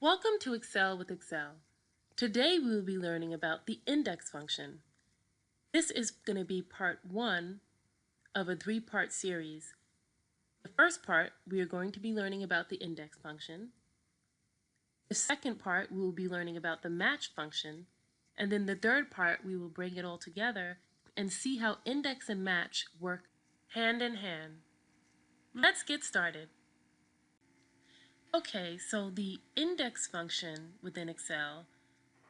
Welcome to Excel with Excel. Today we will be learning about the index function. This is going to be part 1 of a 3-part series. The first part, we are going to be learning about the index function. The second part, we will be learning about the match function. And then the third part, we will bring it all together and see how index and match work hand in hand. Let's get started. Okay, so the index function within Excel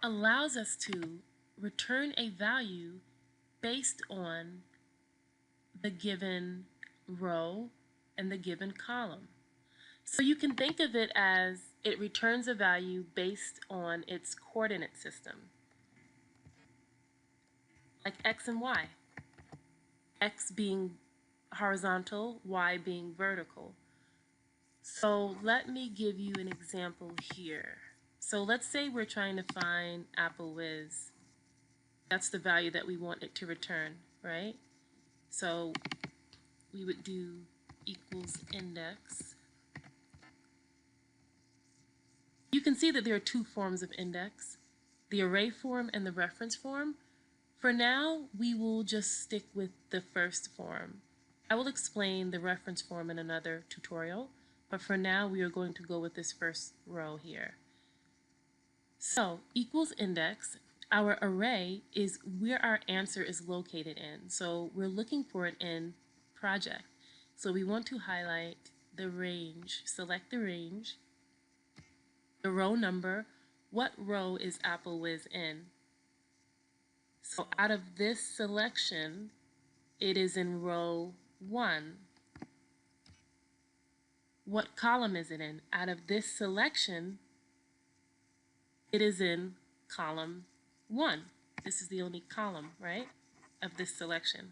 allows us to return a value based on the given row and the given column. So you can think of it as it returns a value based on its coordinate system, like x and y. X being horizontal, y being vertical. So let me give you an example here. So let's say we're trying to find AppleWiz. That's the value that we want it to return, right? So we would do equals index. You can see that there are two forms of index, the array form and the reference form. For now, we will just stick with the first form. I will explain the reference form in another tutorial, but for now we are going to go with this first row here. So equals index, our array is where our answer is located in. So we're looking for it in project. So we want to highlight the range, select the range, the row number, what row is AppleWiz in? So out of this selection, it is in row 1. What column is it in? Out of this selection, it is in column 1. This is the only column, right, of this selection.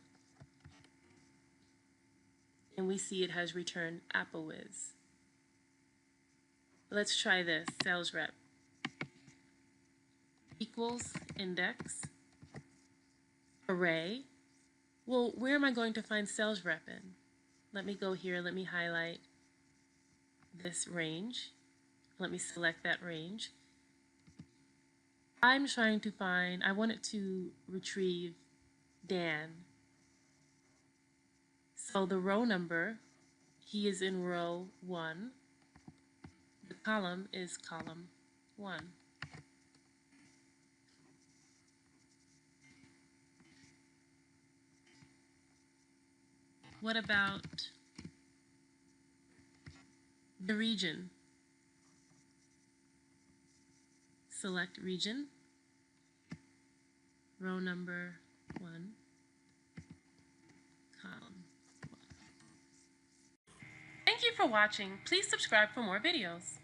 And we see it has returned AppleWiz. Let's try this, sales rep. Equals index, array. Well, where am I going to find sales rep in? Let me go here, let me highlight this range. Let me select that range. I'm trying to find, I want it to retrieve Dan. So the row number, he is in row 1. The column is column 1. What about the region? Select region, row number 1, column 1. Thank you for watching. Please subscribe for more videos.